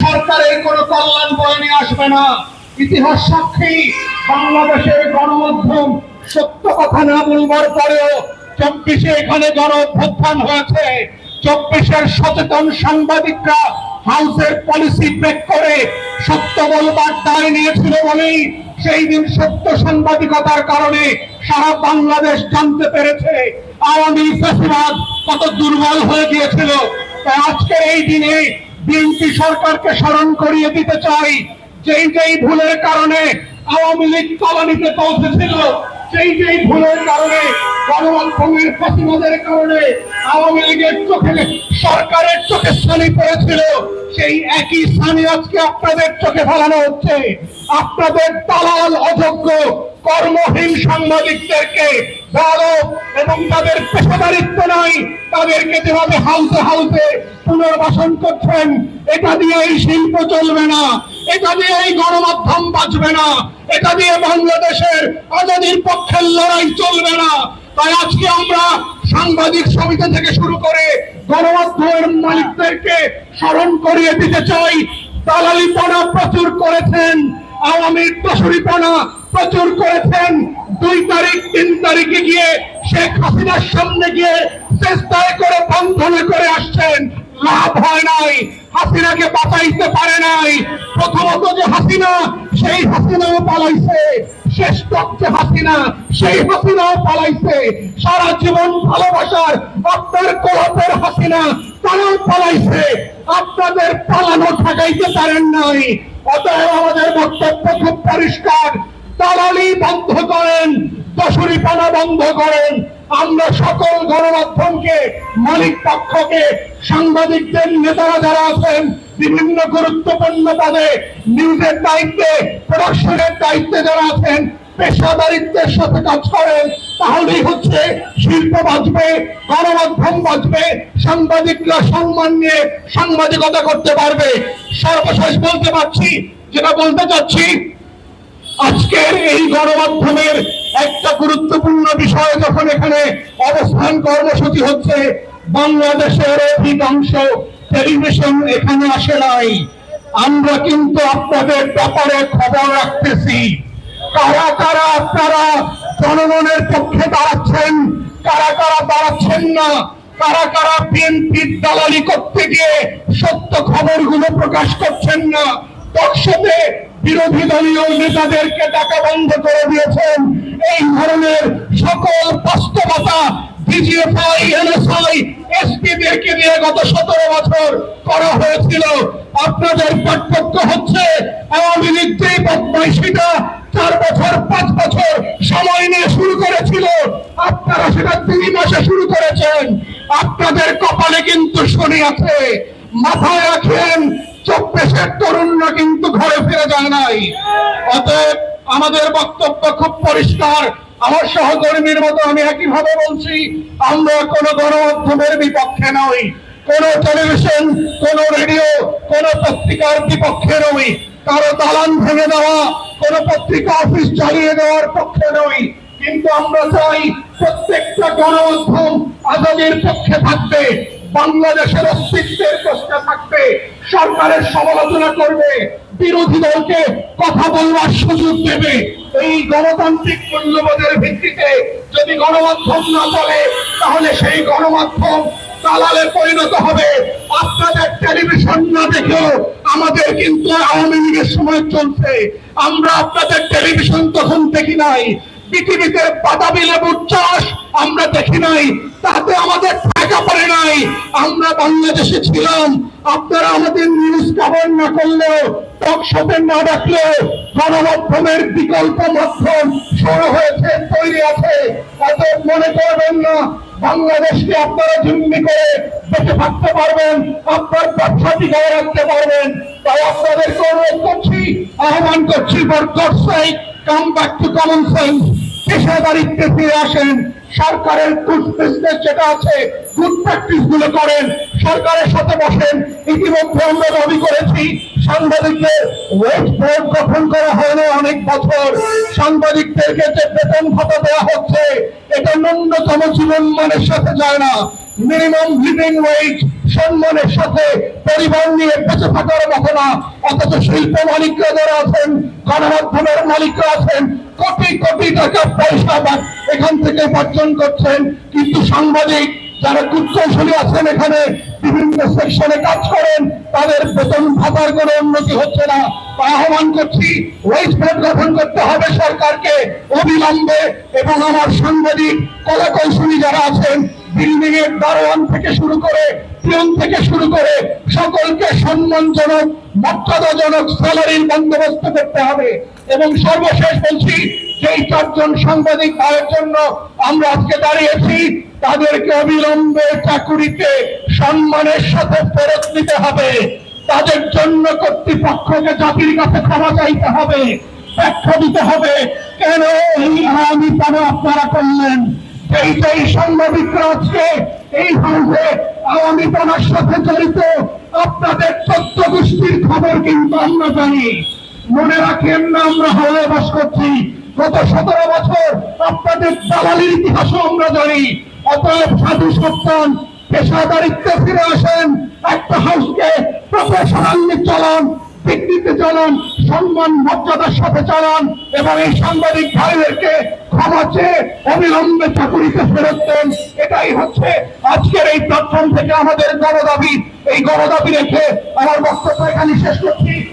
সরকারের কোনো কল্যাণ বয়ে নিয়ে আসবে না। ইতিহাস সাক্ষী, বাংলাদেশের গণমাধ্যম সত্য কথা না বলবার পরেও 24-এ এখানে গণ অভ্যুত্থান হয়েছে। 24-এর সচেতন সাংবাদিকরা হাউসের পলিসি ব্রেক করে সত্য বলবার দায় নিয়েছিল বলেই সেই দিন সত্য সাংবাদিকতার কারণে সারা বাংলাদেশ জানতে পেরেছে আওয়ামী ফ্যাসিবাদ কত দুর্বল হয়ে গিয়েছিল। তাই আজকের এই দিনে বিএনপি সরকারকে স্মরণ করিয়ে দিতে চাই, যেই ভুলের কারণে আওয়ামী লীগ তলানিতে পৌঁছেছিল, যেই ভুলের কারণে গণমাধ্যমের ফ্যাসিবাদের কারণে আওয়ামী লীগের চোখে সরকারের চোখে ছানি পড়েছিল, সেই একই ছানি আজকে আপনাদের চোখে ফেলানো হচ্ছে। আপনাদের দালাল অযোগ্য কর্মহীন সাংবাদিকদেরকে গৌরব এবং তাদের পেশাদারিত্ব নাই, তাদেরকে যেভাবে হাউসে হাউসে পুনর্বাসন করছেন, এটা দিয়ে এই শিল্প চলবে না, এটা দিয়ে এই গণমাধ্যম বাঁচবে না, এটা দিয়ে বাংলাদেশের আজাদীর পক্ষের লড়াই চলবে না। তাই আজকে আমরা সাংবাদিক সমিতি থেকে শুরু করে গণমাধ্যমের মালিকদেরকে স্মরণ করিয়ে দিতে চাই, দালালিপনা প্রচুর করেছেন, আওয়ামীর দোসরিপনা প্রচুর করেছেন। 2 তারিখ 3 তারিখে গিয়ে শেখ হাসিনার সামনে গিয়ে চেষ্টায় করে বন্ধনে করে আসছেন, লাভ হয় নাই, হাসিনাকে বাঁচাইতে পারে নাই। প্রথমত যে হাসিনা, সেই হাসিনাও পালাইছে, শেষ যে হাসিনা, সেই হাসিনাও পালাইছে। সারা জীবন ভালোবাসার আপনার কোলাপের হাসিনা, তারাও পালাইছে, আপনাদের পালানো ঠেকাইতে পারেন নাই। অতএব আমাদের বক্তব্য খুব পরিষ্কার, দালালি বন্ধ করেন, দোসরিপনা বন্ধ করেন। আমরা সকল গণমাধ্যমকে, মালিক পক্ষকে, সাংবাদিকদের নেতারা যারা আছেন বিভিন্ন গুরুত্বপূর্ণ পদে, নিউজের দায়িত্বে, প্রোডাকশনের দায়িত্বে যারা আছেন, পেশাদারিত্বের সাথে কাজ করেন, তাহলেই হচ্ছে শিল্প বাঁচবে, গণমাধ্যম বাঁচবে, সাংবাদিকরা সম্মান নিয়ে সাংবাদিকতা করতে পারবে। সর্বশেষ বলতে পারছি, যেটা বলতে চাচ্ছি, আজকের এই গণমাধ্যমের একটা গুরুত্বপূর্ণ বিষয় যখন এখানে অবস্থান কর্মসূচি হচ্ছে, বাংলাদেশের অধিকাংশ টেলিভিশন এখানে আসে নাই। আমরা কিন্তু আপনাদের ব্যাপারে খবর রাখতেছি, কারা কারা আপনারা জনগণের পক্ষে দাঁড়াচ্ছেন, কারা কারা দাঁড়াচ্ছেন না, কারা কারা বিএনপির দালালি করতে গিয়ে সত্য খবরগুলো প্রকাশ করছেন না। টকশোতে বিরোধী দলীয় নেতাদেরকে ডাকা বন্ধ করে দিয়েছেন। এই ধরনের সকল বাস্তবতা ডিজিএফআই, এনএসআই, এসপিদেরকে দিয়ে গত 17 বছর করা হয়েছিল। আপনাদের পার্থক্য হচ্ছে আওয়ামী লীগ যে বদমাইশিটা 4 বছর 5 বছর সময় নিয়ে শুরু করেছিল, আপনারা সেটা 3 মাসে শুরু করেছেন। আপনাদের কপালে কিন্তু শনি আছে, মাথায় রাখেন। 24-এর তরুণরা কিন্তু ঘরে ফিরে যায় নাই। অতএব আমাদের বক্তব্য খুব পরিষ্কার, আমার সহকর্মীর মতো আমি একইভাবে বলছি, আমরা কোন গণমাধ্যমের বিপক্ষে নই, কোন টেলিভিশন, কোন রেডিও, কোন পত্রিকার বিপক্ষে নই, কারো দালান ভেঙে দেওয়া, কোন পত্রিকা অফিস চালিয়ে দেওয়ার পক্ষে নই। কিন্তু আমরা চাই প্রত্যেকটা গণমাধ্যম আজাদীর পক্ষে থাকবে, বাংলাদেশের অস্তিত্বের প্রশ্নে থাকবে, সরকারের সমালোচনা করবে, বিরোধী দলকে কথা বলবার সুযোগ দেবে। এই গণতান্ত্রিক মূল্যবোধের ভিত্তিতে যদি গণমাধ্যম না চলে, তাহলে সেই গণমাধ্যম দালালে পরিণত হবে। আপনাদের টেলিভিশন না দেখেও আমাদের কিন্তু আওয়ামী লীগের সময় চলছে, আমরা আপনাদের টেলিভিশন তখন দেখি নাই। পৃথিবীতে বাদামি লেবুর চাষ আমরা দেখি নাই, তাতে আমাদের টাকা পড়ে নাই। আমরা বাংলাদেশে ছিলাম, আপনারা আমাদের নিউজ কভার না করলেও, টকশোতে না ডাকলেও গণমাধ্যমের বিকল্প মাধ্যম শুরু হয়েছে, তৈরি আছে। অতএব মনে করবেন না বাংলাদেশকে আপনারা জিম্মি করে বেঁচে থাকতে পারবেন, আপনার ব্যবসা টিকায় রাখতে পারবেন। তাই আপনাদেরকে অনুরোধ করছি, আহ্বান করছি, for God's sake come back to common sense. পেশাদারিত্বে ফিরে আসেন, সরকারের গুড বিজনেস যেটা আছে, গুড প্র্যাকটিস গুলো করেন, সরকারের সাথে বসেন। ইতিমধ্যে আমরা দাবি করেছি সাংবাদিকদের ওয়েজ বোর্ড গঠন করা হয়নি অনেক বছর। সাংবাদিকদেরকে যে বেতন ভাতা দেওয়া হচ্ছে, এটা ন্যূনতম জীবন মানের সাথে যায় না। মিনিমাম লিভিং ওয়েজ সম্মানের সাথে পরিবার নিয়ে বেঁচে থাকার মতো না। অথচ শিল্প মালিকরা যারা আছেন, গণমাধ্যমের মালিকরা আছেন, কোটি কোটি টাকা পয়সা এখান থেকে উপার্জন করছেন, কিন্তু সাংবাদিক যারা কূটকৌশলী আছেন, এখানে বিভিন্ন সেকশনে কাজ করেন, তাদের বেতন ভাতার কোনো উন্নতি হচ্ছে না। আহ্বান করছি, ওয়েজ বোর্ড গঠন করতে হবে সরকারকে অবিলম্বে, এবং আমার সাংবাদিক কলা কৌশলী যারা আছেন, বিল্ডিং এর দারোয়ান থেকে শুরু করে পিয়ন থেকে শুরু করে সকলকে সম্মানজনক মর্যাদাজনক স্যালারির বন্দোবস্ত করতে হবে। এবং সর্বশেষ বলছি, যেই 4 জন সাংবাদিক ভাইয়ের জন্য আমরা আজকে দাঁড়িয়েছি, তাদেরকে অবিলম্বে চাকুরিতে সম্মানের সাথে ফেরত দিতে হবে। তাদের জন্য কর্তৃপক্ষকে জাতির কাছে ক্ষমা চাইতে হবে, ব্যাখ্যা দিতে হবে কেন এই আওয়ামী পানা আপনারা করলেন। যেই সাংবাদিকরা আজকে এই হাউসে আওয়ামী পানার সাথে জড়িত, আপনাদের 14 গোষ্ঠীর খবর কিন্তু আমরা জানি। মনে রাখেন না, আমরা হাওয়ায় বাস করছি। গত 17 বছর আপনাদের দালালির ইতিহাসও আমরা জানি। অতএব সাধু সন্তান, পেশাদারিত্বে ফিরে আসেন, একটা হাউসকে প্রফেশনালি চালান, ডিগ্রিতে চালান, সম্মান মর্যাদার সাথে চালান, এবং এই সাংবাদিক ভাইদেরকে ক্ষমা চেয়ে অবিলম্বে চাকুরিতে ফেরত দেন। এটাই হচ্ছে আজকের এই প্ল্যাটফর্ম থেকে আমাদের গণদাবি। এই গণদাবি রেখে আমার বক্তব্য এখানে শেষ করছি।